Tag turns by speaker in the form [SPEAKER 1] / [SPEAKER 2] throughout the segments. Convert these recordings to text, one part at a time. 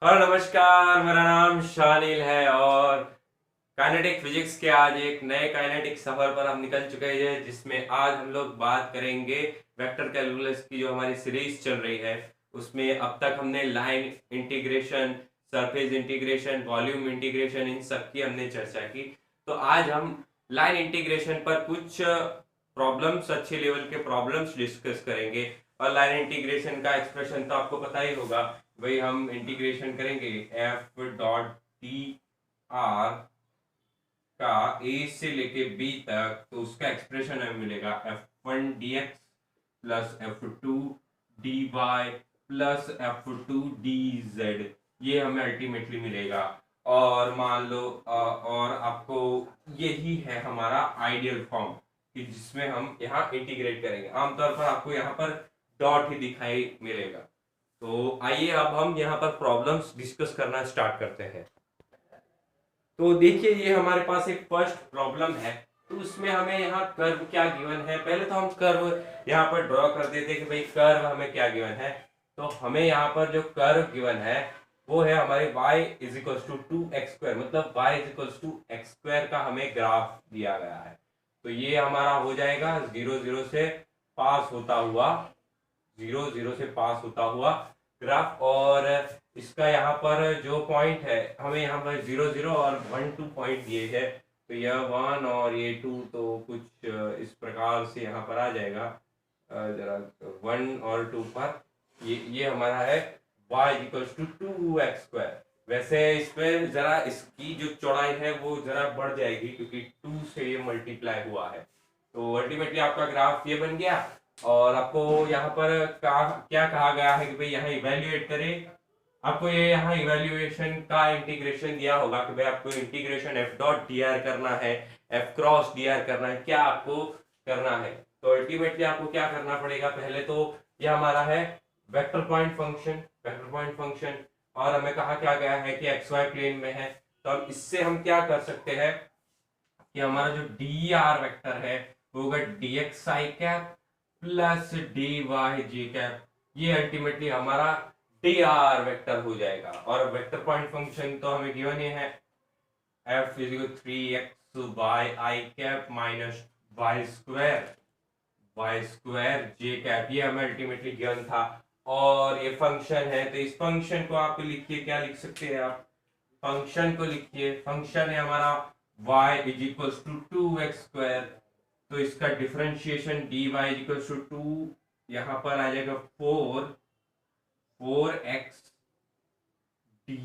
[SPEAKER 1] Hello नमस्कार, मेरा नाम शानिल है और काइनेटिक फिजिक्स के आज एक नए काइनेटिक सफर पर हम निकल चुके हैं, जिसमें आज हम लोग बात करेंगे वेक्टर कैलकुलस की जो हमारी सीरीज चल रही है। उसमें अब तक हमने line integration, surface integration, volume integration, इन सब की हमने चर्चा की। तो आज हम लाइन इंटीग्रेशन पर कुछ प्रॉब्लम्स, अच्छे लेवल के प्रॉब्लम्स डिस्कस करेंगे। और लाइन इंटीग्रेशन का एक्सप्रेशन तो आपको पता ही होगा। वही हम इंटीग्रेशन करेंगे एफ डॉट डी आर का ए से लेके बी तक, तो उसका एक्सप्रेशन हमें मिलेगा F1 dx plus F2 dy plus F2 dz। ये हमें अल्टीमेटली मिलेगा। और मान लो और आपको यही है हमारा आइडियल फॉर्म कि जिसमें हम यहाँ इंटीग्रेट करेंगे। आमतौर पर आपको यहाँ पर डॉट ही दिखाई मिलेगा। तो आइए अब हम यहाँ पर प्रॉब्लम्स डिस्कस करना स्टार्ट करते हैं। तो देखिए, ये हमारे पास एक फर्स्ट प्रॉब्लम है। तो उसमें हमें यहाँ कर्व क्या गिवन है, पहले तो हम कर्व यहाँ पर ड्रॉ कर देते हैं कि भाई कर्व हमें क्या गिवन है। तो हमें यहाँ पर जो कर्व गिवन है वो है हमारे y is equal to 2x², मतलब y is equal to x² का हमें ग्राफ दिया गया है। तो ये हमारा हो जाएगा 0 0 से पास होता हुआ, 0 0 से पास होता हुआ ग्राफ। और इसका यहाँ पर जो पॉइंट है, हमें यहाँ पर 0 0 और 1 2 पॉइंट दिए है। तो यह 1 और ये 2, तो कुछ इस प्रकार से यहाँ पर आ जाएगा। जरा 1 और 2 पर ये हमारा है y इक्वल्स टू 2x²। वैसे इस पे जरा इसकी जो चौड़ाई है वो जरा बढ़ जाएगी, क्योंकि 2 से ये मल्टीप्लाई हुआ है। तो अल्टीमेटली आपका ग्राफ ये बन गया। और आपको यहाँ पर क्या कहा गया है कि भाई यहाँ इवेल्युएट करें। आपको ये यहाँ इवेल्युएशन का इंटीग्रेशन दिया होगा कि भाई आपको integration F dot D R करना है, एफ क्रॉस डी आर करना है, क्या आपको करना है। तो अल्टीमेटली आपको क्या करना पड़ेगा, पहले तो ये हमारा है vector point function, vector point function. और हमें कहा क्या गया है कि एक्स वाई प्लेन में है। तो अब इससे हम क्या कर सकते हैं कि हमारा जो डी आर वेक्टर है वो होगा D X I cap plus D Y ji cap. ये अल्टीमेटली हमारा डी आर वेक्टर हो जाएगा। और वेक्टर पॉइंट फंक्शन तो हमें गिवन ही है, F is equal 3x Y I cap minus Y square J cap. ये हमें अल्टीमेटली गिवन था। और ये फंक्शन है, तो इस फंक्शन को आप लिखिए, क्या लिख सकते हैं आप, फंक्शन को लिखिए। फंक्शन है हमारा y is equal to 2x²। तो इसका differentiation dy is equal to 2, यहाँ पर आ जाएगा 4x dy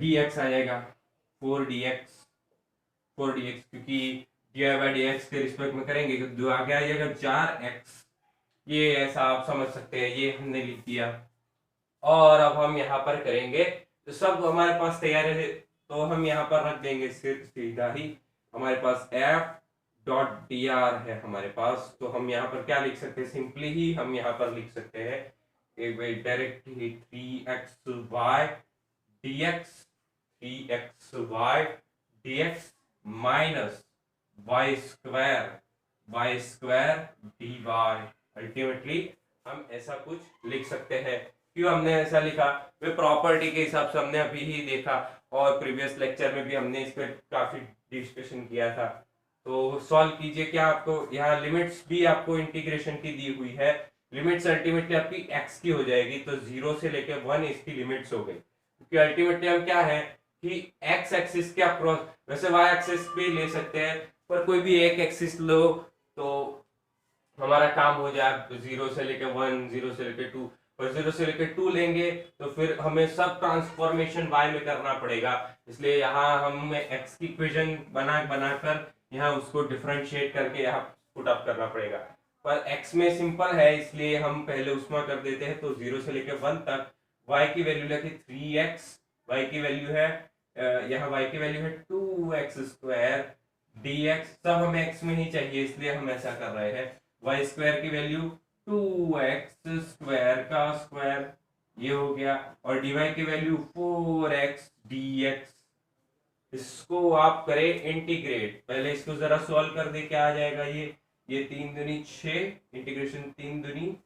[SPEAKER 1] dx आ जाएगा 4dx, क्योंकि dy बाई dx के रिस्पेक्ट में करेंगे तो आगे आ जाएगा 4x। ये ऐसा आप समझ सकते हैं, ये हमने लिख दिया। और अब हम यहाँ पर करेंगे, तो सब हमारे पास तैयार है, तो हम यहाँ पर रख देंगे सिर्फ सीधा ही। हमारे पास एफ डॉट डी आर है हमारे पास। तो हम यहाँ पर क्या लिख सकते हैं, सिंपली ही हम यहाँ पर लिख सकते हैं एक बार डायरेक्ट ही 3xy dx, 3xy dx minus y² dy। Ultimately हम ऐसा कुछ लिख सकते हैं। क्यों हमने ऐसा लिखा, वे प्रॉपर्टी के हिसाब से हमने अभी ही देखा, और प्रीवियस लेक्चर में भी हमने इस पर काफी डिस्कशन किया था। तो सॉल्व कीजिए, क्या आपको यहाँ लिमिट्स भी आपको इंटीग्रेशन की दी हुई है। लिमिट्स अल्टीमेटली आपकी x की हो जाएगी, तो 0 से लेकर 1 इसकी लिमिट्स हो गई। क्योंकि अल्टीमेटली हम क्या है कि x एक्सिस के अक्रॉस, वैसे y एक्सिस भी ले सकते हैं, पर कोई भी एक एक्सिस लो तो हमारा काम हो जाए। 0 से लेकर 1, 0 से लेकर 2, और 0 से लेकर 2 लेंगे तो फिर हमें सब ट्रांसफॉर्मेशन y में करना पड़ेगा। इसलिए यहाँ हमें x की इक्वेशन बनाकर यहाँ उसको डिफरेंशिएट करके यहाँ पुट अप करना पड़ेगा। पर x में सिंपल है, इसलिए हम पहले उसमें कर देते हैं। तो 0 से लेकर 1 तक y की वैल्यू लेके 3x, y की वैल्यू है यहाँ y की वैल्यू है 2x² dx। सब हमें x में ही चाहिए, इसलिए हम ऐसा कर रहे हैं। y² की वैल्यू 2x² का स्क्वायर, ये हो गया। और dy की वैल्यू 4x dx। इसको आप करें इंटीग्रेट, पहले इसको जरा सॉल्व कर दे, क्या आ जाएगा। ये 3 दूनी 6, इंटीग्रेशन 3 दूनी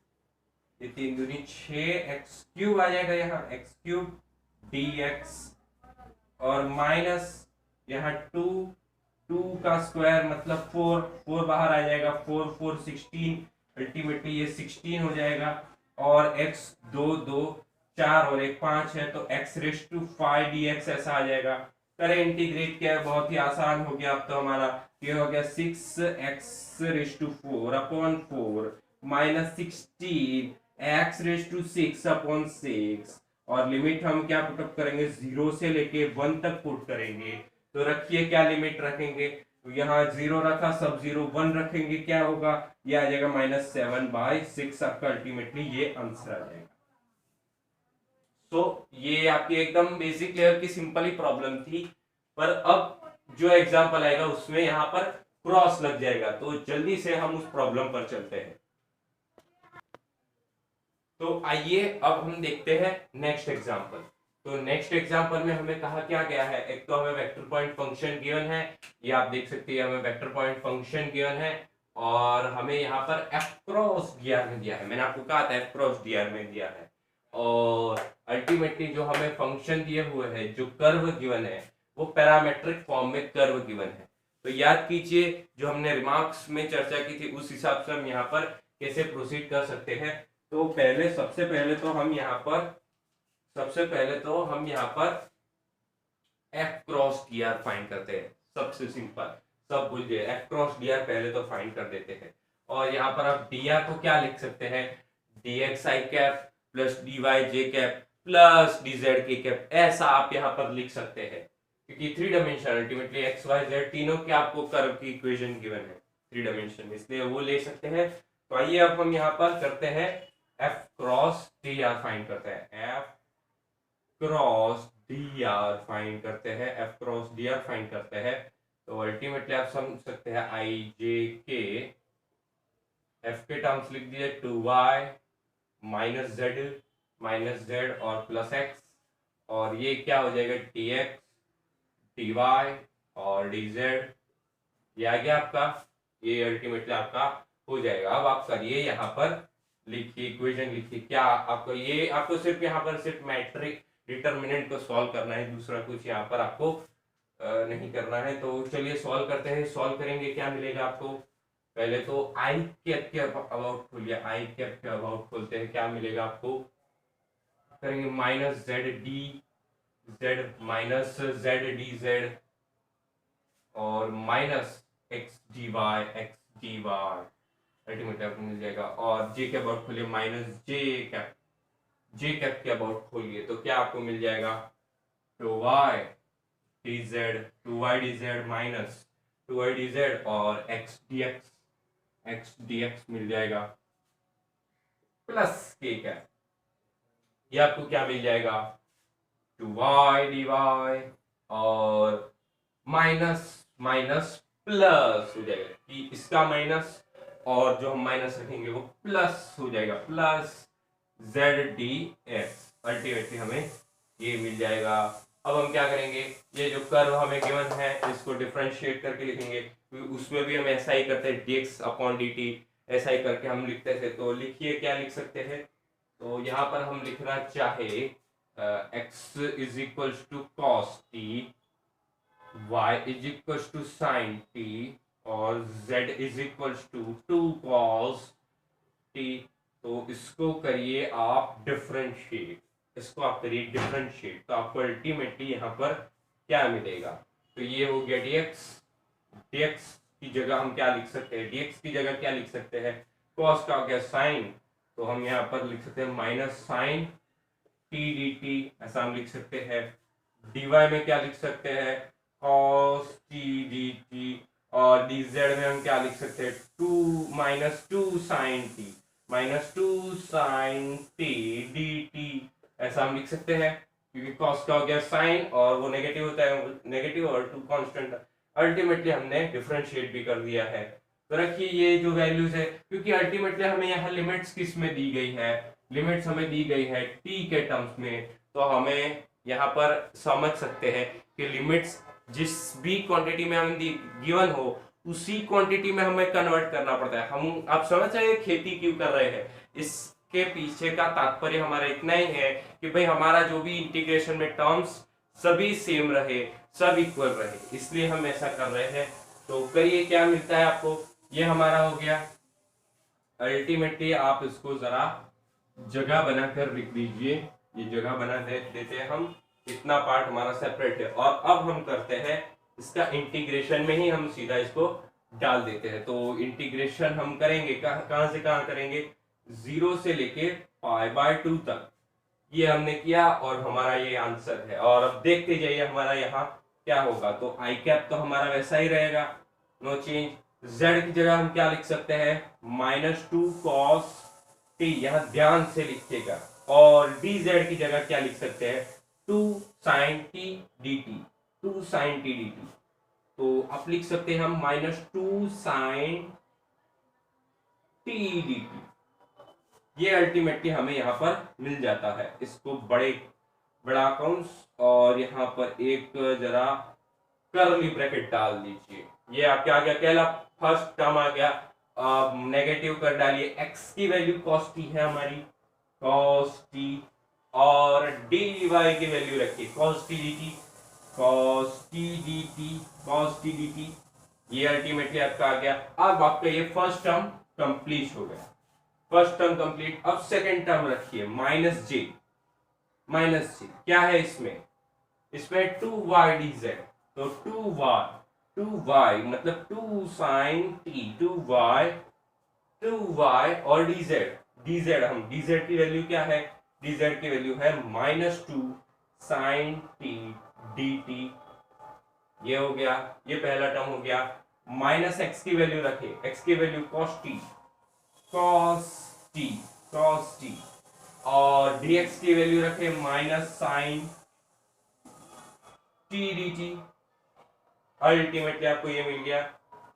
[SPEAKER 1] ये 3 दूनी 6 एक्स क्यूब आ जाएगा यहाँ, एक्स क्यूब dx और माइनस यहाँ 2 का स्क्वायर मतलब 4 बाहर आ जाएगा, 4 16, अल्टीमेटली ये 16 हो जाएगा। और x 2 4 और 1 5 है, तो x रेस टू 5 dx ऐसा आ जाएगा। करें इंटीग्रेट, क्या है, बहुत ही आसान हो गया अब तो हमारा। ये हो गया 6x raise to 4 upon 4 minus 16 x raise to 6 upon 6। और लिमिट हम क्या पुटअप करेंगे, 0 से लेके 1 तक पुट करेंगे। तो रखिए क्या लिमिट रखेंगे, तो यहाँ 0 रखा, सब 0 1 रखेंगे, क्या होगा, ये आ जाएगा -7/6 आपका अल्टीमेटली ये आंसर आ जाएगा। तो ये आपकी एकदम बेसिक लेवल की सिंपल ही प्रॉब्लम थी, पर अब जो एग्जांपल आएगा उसमें यहाँ पर क्रॉस लग जाएगा, तो जल्दी से हम उस प्रॉब्लम पर चलते हैं। तो आइए अब हम देखते हैं नेक्स्ट एग्जांपल। तो नेक्स्ट एग्जांपल में हमें कहा क्या गया है, एक तो हमें वेक्टर पॉइंट फंक्शन गिवन है, ये आप देख सकते हैं हमें वेक्टर पॉइंट फंक्शन गिवन है, और हमें यहाँ पर एफ क्रॉस डीआर में दिया है। मैंने आपको कहा था एफ क्रॉस डीआर में दिया है, और अल्टीमेटली जो हमें फंक्शन दिए हुए हैं, जो कर्व गिवन है वो पैरामेट्रिक फॉर्म में कर्व गिवन है। तो याद कीजिए जो हमने रिमार्क्स में चर्चा की थी, उस हिसाब से हम यहाँ पर कैसे प्रोसीड कर सकते हैं। तो सबसे पहले तो हम यहाँ पर F cross D R find करते हैं। सबसे सिंपल, सब भूल जाइए, एफ क्रॉस डी आर पहले तो फाइंड कर देते हैं। और यहाँ पर आप डी आर को क्या लिख सकते हैं, D X I cap plus D Y J cap plus D Z K cap, ऐसा आप यहाँ पर लिख सकते हैं, क्योंकि 3 dimension ultimately X Y Z तीनों के आपको कर्व की इक्वेशन गिवन है 3 डायमेंशन, इसलिए वो ले सकते हैं। तो आइए अब हम यहाँ पर करते हैं F cross D R find करते हैं, F cross D R find करते हैं, F cross D R find करते हैं। तो अल्टीमेटली आप समझ सकते हैं आई जे के, एफ के टर्म्स लिख दिए 2y माइनस जेड और प्लस एक्स, और ये क्या हो जाएगा डी एक्स डी वाई और डी जेड, ये आ गया आपका, ये अल्टीमेटली आपका हो जाएगा। अब आप करिए यहाँ पर लिखिए इक्वेशन लिखिए, क्या आपको सिर्फ यहाँ पर सिर्फ मैट्रिक डिटर्मिनेंट को सॉल्व करना है, दूसरा कुछ यहाँ पर आपको नहीं करना है। तो चलिए सॉल्व करते हैं। सॉल्व करेंगे, क्या मिलेगा आपको, पहले तो आई कैप के अबाउट खोलिए, आई कैप के अबाउट खोलते हैं, क्या मिलेगा आपको, करेंगे minus z d z minus z d z और minus x d y ultimately आपको मिल जाएगा। और जे के अबाउट खोलिए, minus j cap k about खोलिए, तो क्या आपको मिल जाएगा 2y dz minus 2y dz और x dx मिल जाएगा प्लस के कैप, ये आपको क्या मिल जाएगा 2y dy और माइनस प्लस हो जाएगा, कि इसका माइनस और जो हम माइनस रखेंगे वो प्लस हो जाएगा, plus Z D x, ultimately हमें ये मिल जाएगा। अब हम क्या करेंगे, ये जो कर्व हमें गिवन है इसको डिफरेंशिएट करके लिखेंगे, उसमें भी हम ऐसा ही करते हैं, dx अपॉन dt ऐसा ही करके हम लिखते थे। तो लिखिए क्या लिख सकते हैं, तो यहाँ पर हम लिखना चाहे x is equal to cos T, y is equal to sine T और z is equal to 2 cos t। तो इसको करिए आप डिफरेंशिएट, तो आपको अल्टीमेटली यहाँ पर क्या मिलेगा, तो ये हो गया dx की जगह हम क्या लिख सकते हैं, dx की जगह क्या लिख सकते हैं, cos का हो गया साइन, तो हम यहाँ पर लिख सकते हैं minus sine T D T, ऐसा हम लिख सकते हैं। dy में क्या लिख सकते हैं cos टी डी टी, और dz में हम क्या लिख सकते हैं 2 minus 2 sine T D T, ऐसा हम लिख सकते हैं, क्योंकि cos का हो गया साइन और वो नेगेटिव होता है, नेगेटिव और 2 कांस्टेंट, अल्टीमेटली हमने डिफरेंशिएट भी कर दिया है। तो रखिए ये जो वैल्यूज है, क्योंकि अल्टीमेटली हमें यहाँ लिमिट्स किस में दी गई है, लिमिट्स हमें दी गई है t के टर्म्स में, तो हमें यहाँ पर समझ सकते हैं कि लिमिट्स जिस भी क्वांटिटी में हमें गिवन हो उसी क्वांटिटी में हमें कन्वर्ट करना पड़ता है। हम आप समझ रहे हैं खेती क्यों कर रहे हैं, इस के पीछे का तात्पर्य हमारा इतना ही है कि भाई हमारा जो भी इंटीग्रेशन में टर्म्स सभी सेम रहे, सब इक्वल रहे, इसलिए हम ऐसा कर रहे हैं। तो करिए क्या मिलता है आपको, ये हमारा हो गया। अल्टीमेटली आप इसको जरा जगह बनाकर लिख दीजिए, ये जगह बना देते हैं हम, इतना पार्ट हमारा सेपरेट है। और अब हम करते हैं इसका इंटीग्रेशन में ही हम सीधा इसको डाल देते हैं। तो इंटीग्रेशन हम करेंगे कहां से कहां करेंगे, 0 से लेके π/2 तक, ये हमने किया और हमारा ये आंसर है। और अब देखते जाइए हमारा यहाँ क्या होगा। तो आई कैप तो हमारा वैसा ही रहेगा, नो चेंज। z की जगह हम क्या लिख सकते हैं, -2 cos t, यहाँ ध्यान से लिखिएगा। और dz की जगह क्या लिख सकते हैं, 2 sin t dt, 2 sin t dt। तो आप लिख सकते हैं हम -2 sin t dt। ये अल्टीमेटली हमें यहाँ पर मिल जाता है। इसको बड़ा कौंस और यहाँ पर एक जरा कर्ली ब्रैकेट डाल दीजिए। ये आपके आ गया कहला, फर्स्ट टर्म आ गया। नेगेटिव कर डालिए, x की वैल्यू cos t है हमारी, cos t, और dy की वैल्यू रखिए cos t dt, cos t dt, cos t dt। ये अल्टीमेटली आपका आ गया। अब आपका ये फर्स्ट टर्म कंप्लीट हो गया, फर्स्ट टर्म कंप्लीट। अब सेकेंड टर्म रखिए -j, क्या है इसमें, इसमें 2y dz। तो 2y मतलब 2 sin t, 2y और dz हम dz की वैल्यू क्या है, dz की वैल्यू है -2 sin t dt। ये हो गया, ये पहला टर्म हो गया। -x की वैल्यू रखे, x की वैल्यू cos t, और dx की वैल्यू रखे -sin t dt। अल्टीमेटली आपको ये मिल गया,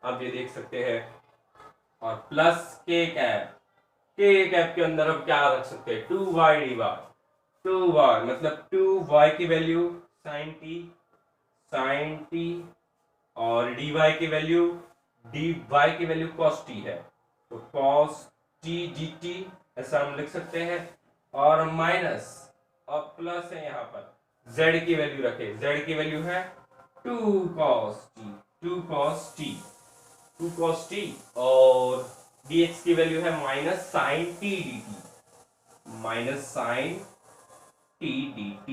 [SPEAKER 1] आप ये देख सकते हैं। और प्लस k कैप के अंदर अब क्या रख सकते हैं, 2y dy, 2y मतलब 2y की वैल्यू sin t, और dy की वैल्यू cos t है, तो cos t dt ऐसा हम लिख सकते हैं। और माइनस और प्लस है, यहाँ पर z की वैल्यू रखे, z की वैल्यू है 2 cos t, और dx की वैल्यू है -sin t dt।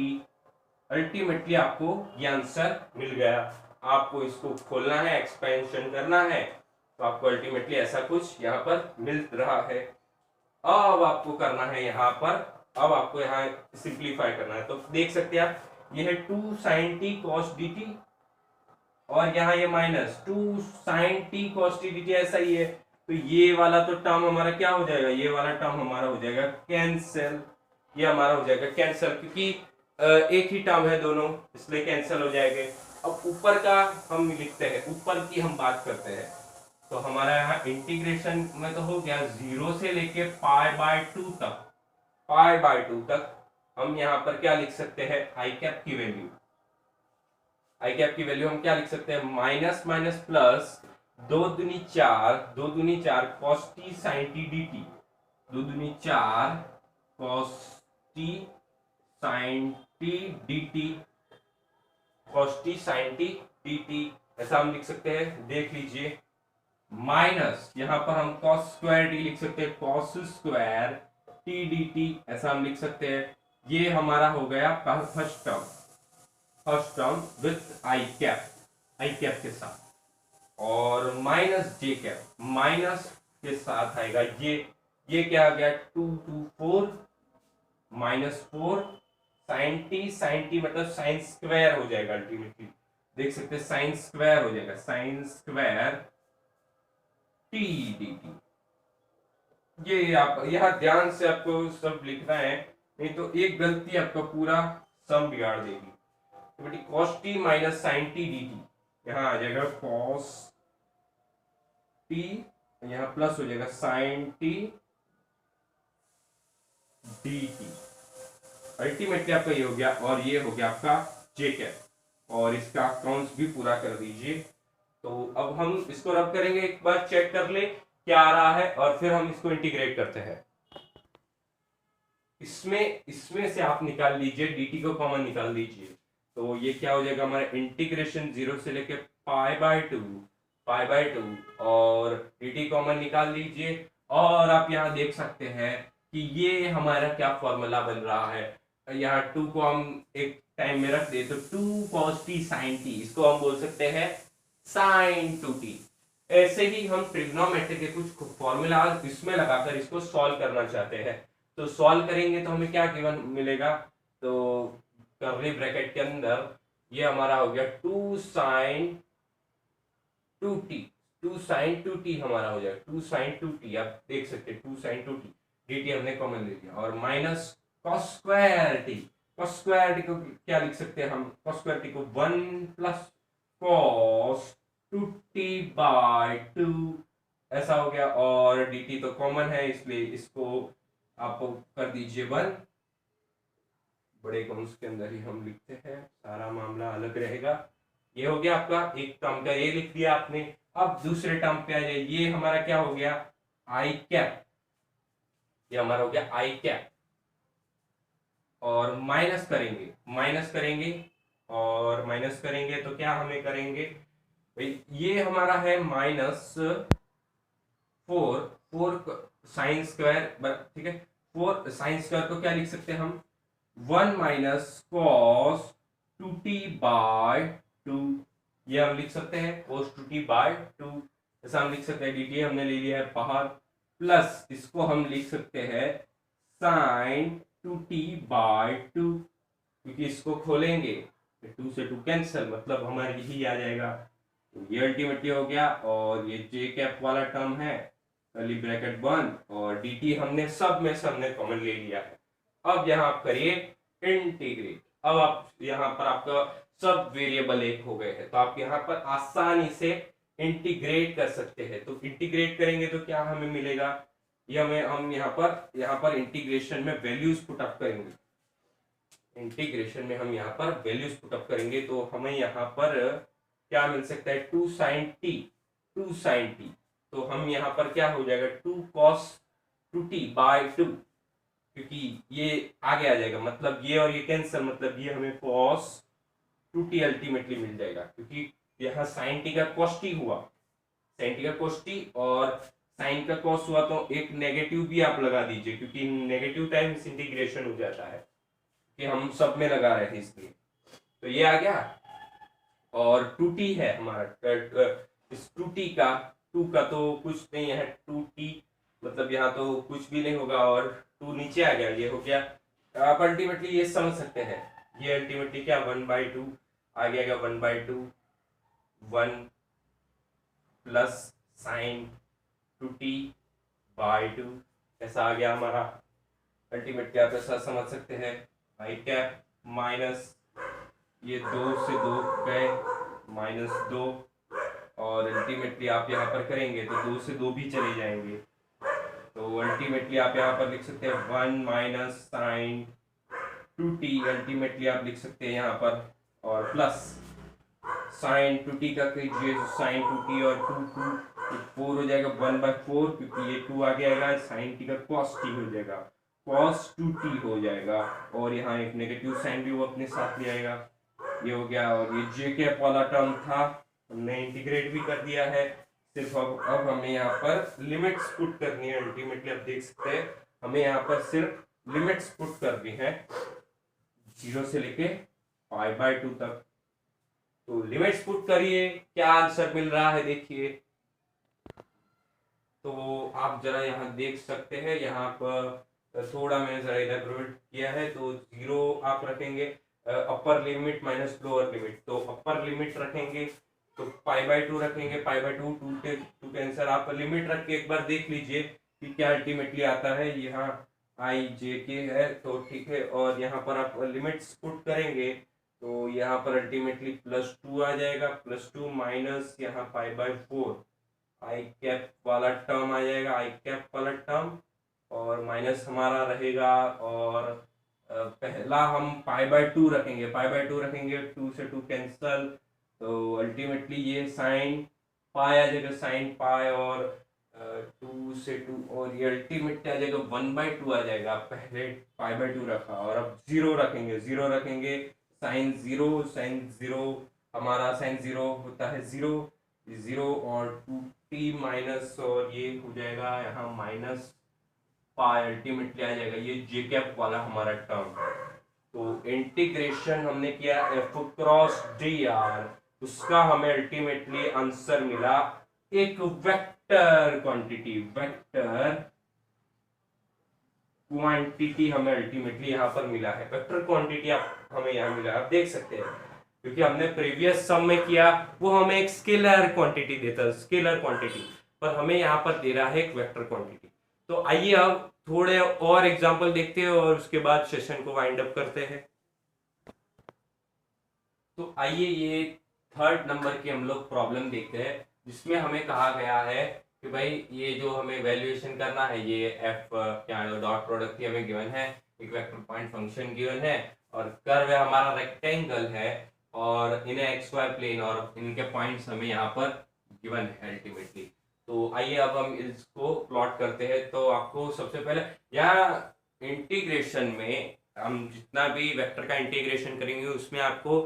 [SPEAKER 1] अल्टीमेटली आपको ये आंसर मिल गया। आपको इसको खोलना है, एक्सपेंशन करना है, तो आपको अल्टीमेटली ऐसा कुछ यहाँ पर मिल रहा है। अब आपको करना है यहाँ पर, अब आपको यहाँ सिंप्लीफाई करना है। तो देख सकते हैं आप, ये है 2 sin t cos dt, और यहाँ ये -2 sin t cos t dt ऐसा ही है। तो ये वाला तो टर्म हमारा क्या हो जाएगा, ये वाला टर्म हमारा हो जाएगा कैंसिल, ये हमारा हो जाएगा कैंसिल, क्योंकि एक ही टर्म है दोनों, इसलिए कैंसिल हो जाएंगे। अब ऊपर का हम लिखते हैं, ऊपर की हम बात करते हैं। तो हमारा यहाँ इंटीग्रेशन में तो हो गया 0 से लेके π/2 तक, हम यहाँ पर क्या लिख सकते हैं, आई कैप की वैल्यू हम क्या लिख सकते हैं, माइनस माइनस प्लस 2 दूनी 4 cos t sin t dt, 2 दूनी 4 cos t sin t dt, cos t sin t dt ऐसा हम लिख सकते हैं। देख लीजिए, माइनस यहाँ पर हम cos स्क्वायर t लिख सकते हैं, cos स्क्वायर t dt ऐसा हम लिख सकते हैं। ये हमारा हो गया first term with I cap के साथ, और माइनस जे कैप माइनस के साथ आएगा। ये क्या आ गया, 2 2 4 -4 sin t मतलब साइन स्क्वायर हो जाएगा। अल्टीमेटली देख सकते हैं साइन स्क्वायर हो जाएगा, साइन स्क्वायर t dt। ये आप यहाँ ध्यान से आपको सब लिखना है, नहीं तो एक गलती आपका पूरा सम बिगाड़ देगी। तो बेटी cos t minus sine t dt, यहाँ आ जाएगा cos t, यहाँ प्लस हो जाएगा साइन t dt। अल्टीमेटली आपका ये हो गया, और ये हो गया आपका j कैप, और इसका अकाउंट्स भी पूरा कर दीजिए। तो अब हम इसको रब करेंगे, एक बार चेक कर ले क्या आ रहा है, और फिर हम इसको इंटीग्रेट करते हैं। इसमें इसमें से आप निकाल लीजिए, dt को कॉमन निकाल दीजिए, तो ये क्या हो जाएगा हमारा इंटीग्रेशन 0 से लेके पाई बाय टू और dt कॉमन निकाल लीजिए। और आप यहाँ देख सकते हैं कि ये हमारा क्या फॉर्मूला बन रहा है। यहाँ 2 को हम एक टाइम में रख दे तो 2 cos t sin t, इसको हम बोल सकते हैं sin 2t। ऐसे ही हम ट्रिग्नोमेट्री के कुछ फॉर्मूला इसमें लगाकर इसको सॉल्व करना चाहते हैं, तो सॉल्व करेंगे तो हमें क्या गिवन मिलेगा, तो कर्ली ब्रैकेट के अंदर ये हमारा हो गया 2 sin 2t हमारा हो जाएगा 2 sin 2t। आप देख सकते हैं 2 sin 2t, dt हमने कॉमन ले लिया, और minus cos square T. cos square T को क्या लिख सकते हैं हम, cos स्क्वायर टी को 1 प्लस cos 2t/2 ऐसा हो गया, और dt तो कॉमन है इसलिए इसको आप कर दीजिए 1, बड़े कौंस के अंदर ही हम लिखते हैं, सारा मामला अलग रहेगा। ये हो गया आपका एक टर्म का, ये लिख दिया आपने। अब दूसरे टर्म पे आ जाए, ये हमारा क्या हो गया आई कैप, ये हमारा हो गया आई कैप, और माइनस करेंगे और माइनस करेंगे तो क्या हमें करेंगे भाई, ये हमारा है -4 साइन स्क्वायर, ठीक है। 4 साइन स्क्वायर को क्या लिख सकते हैं हम, 1 माइनस cos 2t/2, ये हम लिख सकते हैं cos 2t/2, ऐसा हम लिख सकते हैं। dt हमने ले लिया है बाहर, प्लस इसको हम लिख सकते हैं sin 2t/2, क्योंकि इसको खोलेंगे 2 से 2 कैंसिल, मतलब हमारे यही आ जाएगा। तो ये अल्टीमेटली हो गया, और ये जे कैप वाला टर्म है कर्ली ब्रैकेट बंद, और dt हमने सब में से हमने कॉमन ले लिया है। अब यहाँ आप करिए इंटीग्रेट, अब आप यहाँ पर आपका सब वेरिएबल एक हो गए हैं, तो आप यहाँ पर आसानी से इंटीग्रेट कर सकते हैं। तो इंटीग्रेट करेंगे तो क्या हमें मिलेगा, ये हमें हम यहाँ पर इंटीग्रेशन में वैल्यूज पुट अप करेंगे, इंटीग्रेशन में हम यहाँ पर वैल्यूज पुट अप करेंगे, तो हमें यहाँ पर क्या मिल सकता है 2 sin t, तो हम यहाँ पर क्या हो जाएगा 2 cos 2t/2, क्योंकि ये आगे आ जाएगा, मतलब ये और ये कैंसिल, मतलब ये हमें cos 2t अल्टीमेटली मिल जाएगा, क्योंकि यहाँ sin t का cos t हुआ, sin t का cos t और sin का cos हुआ, तो एक नेगेटिव भी आप लगा दीजिए, क्योंकि नेगेटिव टाइम्स इंटीग्रेशन हो जाता है, कि हम सब में लगा रहे थे इसलिए। तो ये आ गया, और 2t है हमारा, इस 2 का तो कुछ नहीं है, 2t मतलब यहाँ तो कुछ भी नहीं होगा, और 2 नीचे आ गया, ये हो गया। आप अल्टीमेटली ये समझ सकते हैं, ये अल्टीमेटली क्या 1/2 आ गया, 1/2 1 प्लस साइन 2t/2 ऐसा आ गया हमारा। अल्टीमेटली आप ऐसा समझ सकते हैं, आई कैप माइनस ये 2 से 2 गए -2, और अल्टीमेटली आप यहाँ पर करेंगे तो 2 से 2 भी चले जाएंगे, तो अल्टीमेटली आप यहाँ पर लिख सकते हैं 1 माइनस साइन 2t, अल्टीमेटली आप लिख सकते हैं यहाँ पर, और प्लस साइन 2t का कीजिए, साइन 2t और 2 4 हो जाएगा 1/4, क्योंकि ये 2 आगे आएगा, साइन t का cos t हो जाएगा, cos 2t हो जाएगा, और यहाँ एक नेगेटिव साइन भी वो अपने साथ ले आएगा, ये हो गया। और ये जे कैप वाला टर्म था, हमने इंटीग्रेट भी कर दिया है, सिर्फ अब हमें यहाँ पर लिमिट्स पुट करनी है। अल्टीमेटली आप देख सकते हैं हमें यहाँ पर सिर्फ लिमिट्स पुट करनी है 0 से लेके π/2 तक। तो लिमिट्स पुट करिए, क्या आंसर मिल रहा है देखिए, तो आप जरा यहाँ देख सकते हैं, यहाँ पर थोड़ा मैंने जरा इलेबोरेट किया है, तो 0 आप रखेंगे upper limit minus lower limit, तो अपर लिमिट रखेंगे तो π/2 रखेंगे, π/2 2 के आंसर आप लिमिट रख के एक बार देख लीजिए कि क्या अल्टीमेटली आता है। यहाँ आई जे के है तो ठीक है, और यहाँ पर आप लिमिट्स पुट करेंगे तो यहाँ पर अल्टीमेटली +2 आ जाएगा, +2 माइनस यहाँ π/4 आई कैप वाला टर्म आ जाएगा, आई कैप वाला टर्म, और माइनस हमारा रहेगा, और पहला हम π/2 रखेंगे, 2 से 2 कैंसल, तो अल्टीमेटली ये साइन पाई आ जाएगा, साइन पाई, और 2 से 2 और ये अल्टीमेट आ जाएगा 1/2 आ जाएगा। पहले π/2 रखा और अब 0 रखेंगे, 0 रखेंगे, साइन 0 हमारा साइन 0 होता है 0 0 और 2t माइनस और ये हो जाएगा यहाँ माइनस पाई अल्टीमेटली आ जाएगा। ये जे कैप वाला हमारा टर्म है। तो इंटीग्रेशन हमने किया एफ क्रॉस डी आर, उसका हमें अल्टीमेटली आंसर मिला एक वेक्टर क्वांटिटी हमें अल्टीमेटली यहाँ पर मिला है। वेक्टर क्वांटिटी आप हमें यहाँ मिला, आप देख सकते हैं, क्योंकि हमने प्रीवियस सम में किया वो हमें एक स्केलर क्वांटिटी देता है, स्केलर क्वांटिटी, पर हमें यहाँ पर दे रहा है एक वेक्टर क्वांटिटी। तो आइए अब थोड़े और एग्जांपल देखते हैं और उसके बाद सेशन को वाइंड अप करते हैं। तो आइए ये 3rd नंबर की हम लोग प्रॉब्लम देखते हैं, जिसमें हमें कहा गया है कि भाई ये जो हमें वैल्यूएशन करना है, ये एफ क्या डॉट प्रोडक्ट की हमें गिवन है, एक वेक्टर पॉइंट फंक्शन गिवन है और कर्व हमारा रेक्टेंगल है और इन्हें एक्स वाई प्लेन और इनके पॉइंट्स हमें यहाँ पर गिवन है अल्टीमेटली। तो आइए अब हम इसको प्लॉट करते हैं। तो आपको सबसे पहले यहाँ इंटीग्रेशन में हम जितना भी वेक्टर का इंटीग्रेशन करेंगे उसमें आपको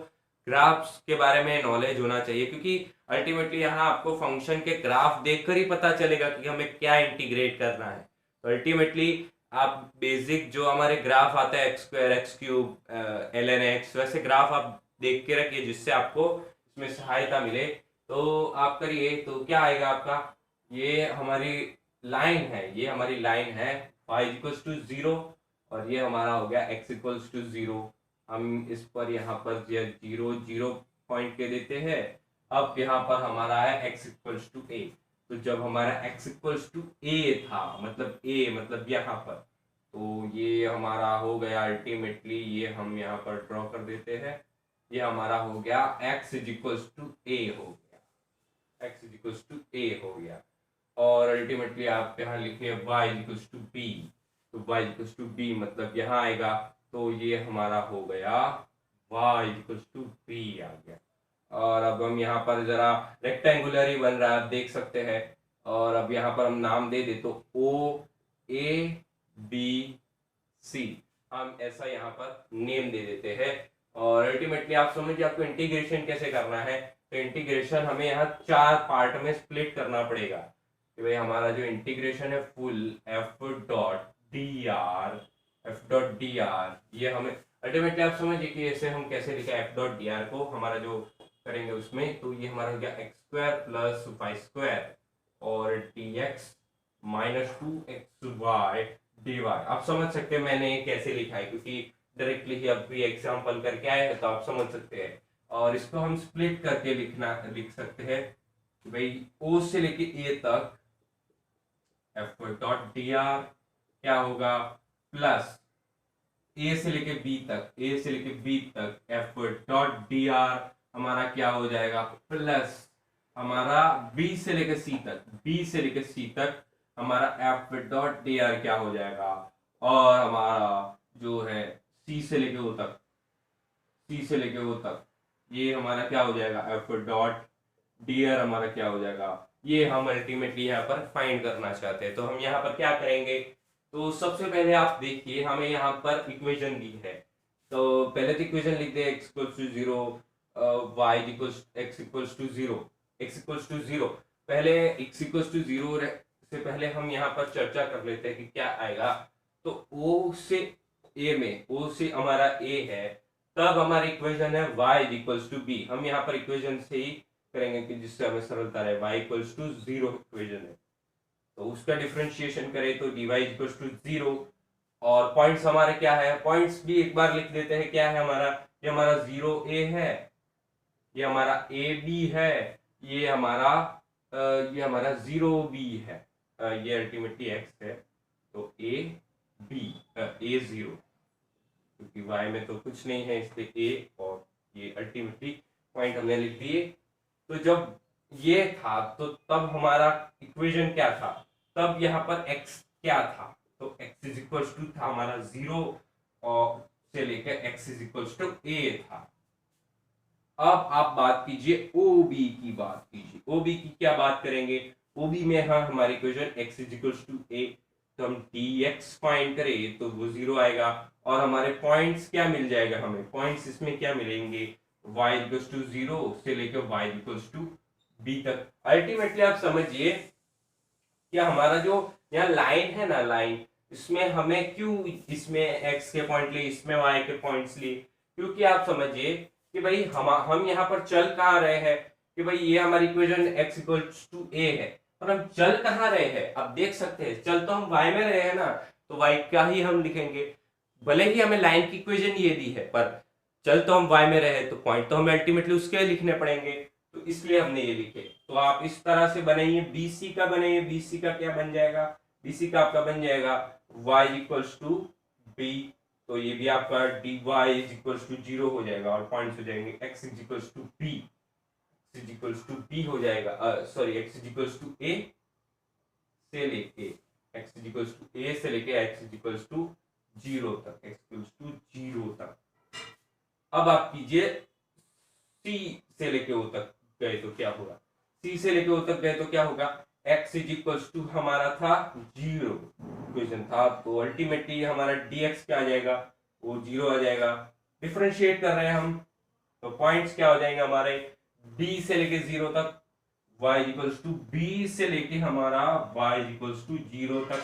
[SPEAKER 1] ग्राफ्स के बारे में नॉलेज होना चाहिए, क्योंकि अल्टीमेटली यहाँ आपको फंक्शन के ग्राफ देखकर ही पता चलेगा कि हमें क्या इंटीग्रेट करना है। तो अल्टीमेटली आप बेसिक जो हमारे ग्राफ आता है x² x³ ln x, वैसे ग्राफ आप देख के रखिए जिससे आपको इसमें सहायता मिले। तो आप करिए, तो क्या आएगा आपका, ये हमारी लाइन है, ये हमारी लाइन है y = 0 और ये हमारा हो गया x = 0। हम इस पर यहाँ पर 0 पॉइंट के देते हैं। अब यहाँ पर हमारा है x = a। तो जब हमारा x = a था, मतलब a मतलब यहाँ पर, तो ये हमारा हो गया अल्टीमेटली, ये हम यहाँ पर ड्रॉ कर देते हैं, ये हमारा हो गया x = a हो गया, x = a हो गया। और अल्टीमेटली आप यहाँ लिखिए y = b, तो y = b मतलब यहाँ आएगा, तो ये हमारा हो गया y = b आ गया। और अब हम यहाँ पर जरा रेक्टेंगुलर ही बन रहा है, आप देख सकते हैं। और अब यहाँ पर हम नाम दे दे तो O A B C, हम ऐसा यहाँ पर नेम दे देते हैं। और अल्टीमेटली आप समझिए आपको इंटीग्रेशन कैसे करना है। तो इंटीग्रेशन हमें यहाँ 4 पार्ट में स्प्लिट करना पड़ेगा कि भाई हमारा जो इंटीग्रेशन है फुल f.dr ये हमें अल्टीमेटली आप समझिए कि ऐसे हम कैसे लिखा f.dr को, हमारा जो करेंगे उसमें, तो ये हमारा हो गया x² + y² और dx - 2xy dy। आप समझ सकते हैं मैंने ये कैसे लिखा है, क्योंकि डायरेक्टली ही अभी एग्जांपल करके आए हैं तो आप समझ सकते हैं। और इसको हम स्प्लिट करके लिख सकते हैं कि भाई O से लेके A तक f.dr क्या होगा, प्लस A से लेके B तक f.dr हमारा क्या हो जाएगा, प्लस हमारा B से लेके C तक हमारा f.dr क्या हो जाएगा, और हमारा जो है C से लेके O तक ये हमारा क्या हो जाएगा, f.dr हमारा क्या हो जाएगा। ये हम अल्टीमेटली यहाँ पर फाइंड करना चाहते हैं। तो हम यहाँ पर क्या करेंगे, तो सबसे पहले आप देखिए हमें यहाँ पर इक्वेशन दी है, तो पहले तो इक्वेशन लिख दे x = 0 y x = 0। पहले x = 0 से पहले हम यहाँ पर चर्चा कर लेते हैं कि क्या आएगा। तो O से हमारा A है, तब हमारी इक्वेशन है y = b। हम यहाँ पर इक्वेशन से ही करेंगे कि जिससे हमें सरलता रहे, y = 0 इक्वेशन है, तो उसका डिफरेंशिएशन करें तो dy = 0। और पॉइंट्स हमारे क्या है, पॉइंट्स भी एक बार लिख देते हैं, क्या है हमारा, ये हमारा 0a है, ये हमारा ab है, ये हमारा 0b है, ये अल्टीमेटली x है, तो a0, क्योंकि y में तो कुछ नहीं है इसलिए a, और ये अल्टीमेटली पॉइंट हमने लिख दिए। तो जब ये था तो तब हमारा इक्वेशन क्या था, तब यहाँ पर x क्या था, तो x = था हमारा 0 और से लेकर x = a था। अब आप बात कीजिए OB की, OB की क्या बात करेंगे, ओबी में हाँ हमारी इक्वेशन x इक्वल्स टू ए, तो हम dx फाइंड करें तो वो 0 आएगा। और हमारे पॉइंट्स क्या मिल जाएगा, हमें पॉइंट्स इसमें क्या मिलेंगे, y इक्वल्स टू 0 से लेकर y इक्वल्स टू b तक। अल्टीमेटली आप समझिए क्या हमारा जो यहाँ लाइन है ना, लाइन इसमें हमें क्यों इसमें x के पॉइंट लिए, इसमें y के पॉइंट्स लिए, क्योंकि आप समझिए कि भाई हम यहाँ पर चल कहाँ रहे हैं कि भाई ये हमारी equation x equals to a है, और हम चल कहाँ रहे हैं, अब देख सकते हैं चल तो हम y में रहे हैं ना, तो y का ही हम लिखेंगे। भले ही हमें लाइन की इक्वेशन ये दी है, पर चल तो हम y में रहे तो पॉइंट तो हमें अल्टीमेटली उसके लिखने पड़ेंगे, तो इसलिए हमने ये लिखे। तो आप इस तरह से बनाइए, BC का बनाइए, BC का क्या बन जाएगा, BC का आपका बन जाएगा y इक्वल्स टू b, तो ये भी आपका dy इज इक्वल्स टू 0 हो जाएगा, और पॉइंट्स हो जाएंगे x is equals to b, x is equals to b हो जाएगा, sorry x is equals to a से लेके x is equals to a से लेके x इज इक्वल्स टू 0 तक, x इक्वल्स टू 0 तक। अब आप कीजिए C से लेके O तक गए तो क्या होगा, C से लेके O तक गए तो क्या होगा, x इज इक्वल्स टू हमारा था 0 इक्वेशन था, तो अल्टीमेटली हमारा dx क्या आ जाएगा, वो 0 आ जाएगा। डिफरेंशिएट कर रहे हैं हम, तो पॉइंट्स क्या हो जाएंगे हमारे, b से लेके 0 तक y इक्वल्स टू b से लेके हमारा y इक्वल्स टू 0 तक।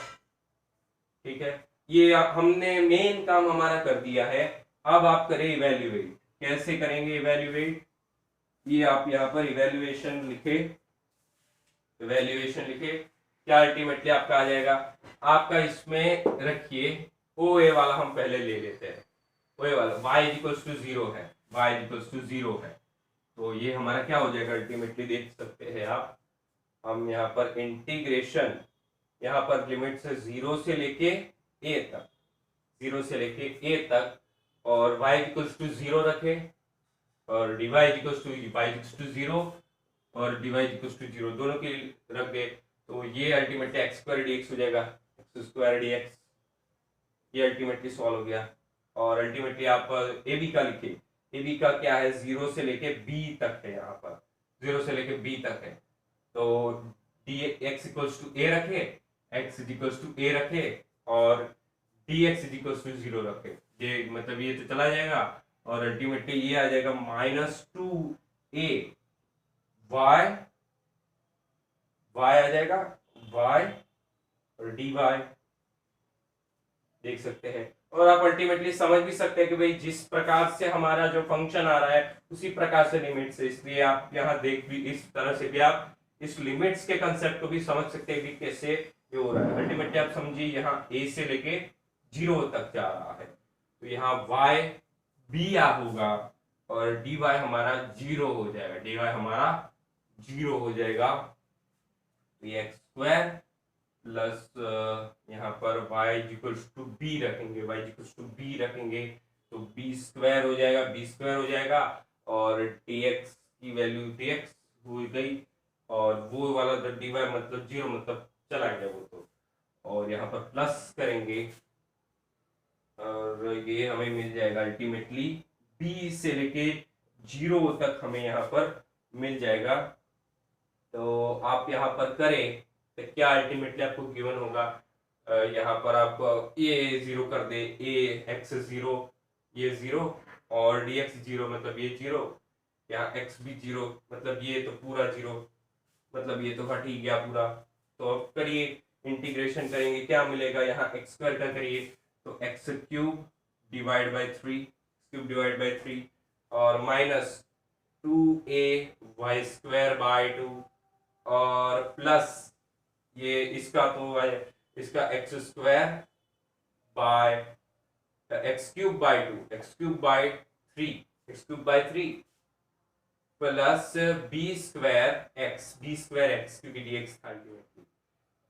[SPEAKER 1] ठीक है, ये हमने मेन काम हमारा कर दिया है। अब आप करें इवेल्युएट, कैसे करेंगे इवेल्युएट, ये आप यहाँ पर इवेल्युएशन लिखे, इवेल्युएशन लिखे, क्या अल्टीमेटली आपका आ जाएगा, आपका इसमें रखिए ओ ए वाला हम पहले ले लेते हैं, ओ ए वाला y इक्वल्स टू 0 है, y इक्वल्स टू 0 है, तो ये हमारा क्या हो जाएगा अल्टीमेटली, देख सकते हैं आप, हम यहाँ पर इंटीग्रेशन, यहाँ पर लिमिट से 0 से लेके a तक, 0 से लेके a तक, और y इक्वल्स टू 0 रखे, और dy equals to y equals to 0 और dy इक्वल्स टू 0 दोनों के रख दे, तो ये अल्टीमेटली एक्स स्क्वायर dx हो जाएगा, एक्स स्क्वायर dx, ये अल्टीमेटली सॉल्व हो गया। और अल्टीमेटली आप ए बी का लिखे, ए बी का क्या है, 0 से लेके b तक है, यहाँ पर 0 से लेके b तक है, तो डी एक्स इक्वल्स टू ए रखे, एक्स इक्वल्स टू ए रखे, और डी एक्स इक्वल्स टू 0 रखे, ये मतलब ये तो चला जाएगा, और अल्टीमेटली ये आ जाएगा -2a वाई, वाई आ जाएगा वाई और डी वाई, देख सकते हैं। और आप अल्टीमेटली समझ भी सकते हैं कि भाई जिस प्रकार से हमारा जो फंक्शन आ रहा है उसी प्रकार से लिमिट से, इसलिए आप यहाँ देख भी इस तरह से भी आप इस लिमिट्स के कंसेप्ट को भी समझ सकते हैं कि कैसे ये हो रहा है। अल्टीमेटली आप समझिए यहाँ a से लेके 0 तक जा रहा है, तो यहाँ y b आ होगा और dy हमारा 0 हो जाएगा, dy हमारा 0 हो जाएगा, तो ये एक्स स्क्वायर प्लस यहाँ पर y इक्वल्स टू बी रखेंगे, y इक्वल्स टू बी रखेंगे तो बी स्क्वायर हो जाएगा, बी स्क्वायर हो जाएगा, और dx की वैल्यू dx हो गई, और वो वाला dy मतलब 0 मतलब चला गया वो तो, और यहाँ पर प्लस करेंगे और ये हमें मिल जाएगा अल्टीमेटली b से लेके 0 तक हमें यहाँ पर मिल जाएगा। तो आप यहाँ पर करें तो क्या अल्टीमेटली आपको गिवन होगा, यहाँ पर आपको ये 0 कर दे, a x 0 ये 0 और dx 0 मतलब ये 0, यहाँ x भी 0 मतलब ये तो पूरा 0, मतलब ये तो हट ही गया पूरा। तो अब करिए इंटीग्रेशन करेंगे, क्या मिलेगा, यहाँ एक्स स्क्वायर का करिए तो x cube divide by 3, cube divide by 3 और माइनस 2a स्क्वायर बाई 2 और प्लस ये इसका तो इसका X square by X cube by 2, X cube by 3, X cube by 3 plus B square X क्योंकि dx था अल्टीमेटली।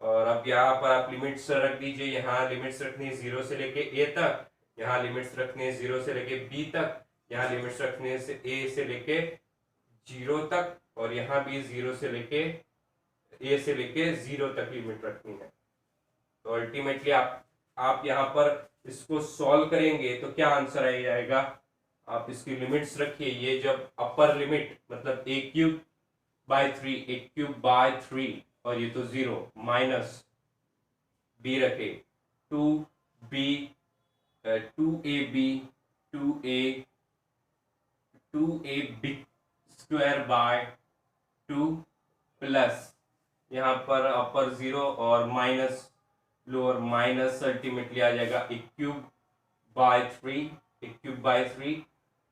[SPEAKER 1] और अब यहाँ पर आप लिमिट्स रख दीजिए, यहाँ लिमिट्स रखनी है 0 से लेके a तक, यहाँ लिमिट्स रखनी है 0 से लेके b तक, यहाँ लिमिट्स रखनी है a से लेके 0 तक, और यहाँ भी 0 से लेके a से लेके 0 तक लिमिट रखनी है। तो अल्टीमेटली आप यहाँ पर इसको सॉल्व करेंगे तो क्या आंसर आ जाएगा, आप इसकी लिमिट्स रखिए, ये जब अपर लिमिट मतलब a cube by 3, a cube by 3 और ये तो 0 माइनस b रखे 2b 2ab 2ab square by 2 plus यहाँ पर अपर 0 और माइनस लोअर माइनस अल्टीमेटली आ जाएगा a क्यूब बाय 3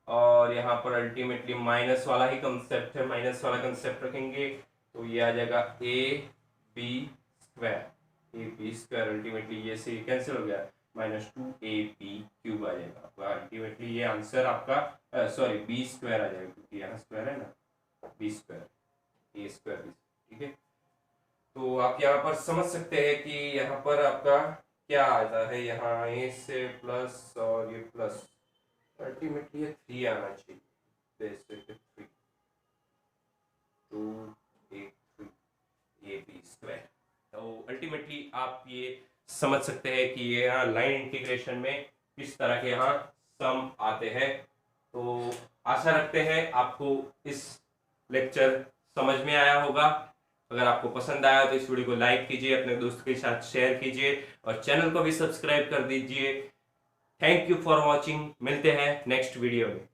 [SPEAKER 1] और यहाँ पर अल्टीमेटली माइनस वाला ही कंसेप्ट है, माइनस वाला कंसेप्ट रखेंगे तो ये आ जाएगा ए बी स्क्वायर अल्टीमेटली ये से कैंसिल हो गया माइनस 2ab क्यूब आ जाएगा आपका अल्टीमेटली ये आंसर आपका सॉरी बी स्क्वायर आ जाएगा क्योंकि यहाँ स्क्वायर है ना बी स्क्वायर ए स्क्वायर बी ठीक है। तो आप यहाँ पर समझ सकते हैं कि यहाँ पर आपका क्या आता है, यहाँ ए से प्लस और ये प्लस अल्टीमेटली ये 3 आना चाहिए 3 2 8 3 ए बी स्क्वायर। तो अल्टीमेटली आप ये समझ सकते हैं कि ये यहाँ लाइन इंटीग्रेशन में किस तरह के यहाँ सम आते हैं। तो आशा रखते हैं आपको इस लेक्चर समझ में आया होगा। अगर आपको पसंद आया तो इस वीडियो को लाइक कीजिए, अपने दोस्त के साथ शेयर कीजिए और चैनल को भी सब्सक्राइब कर दीजिए। Thank you for watching. मिलते हैं नेक्स्ट वीडियो में।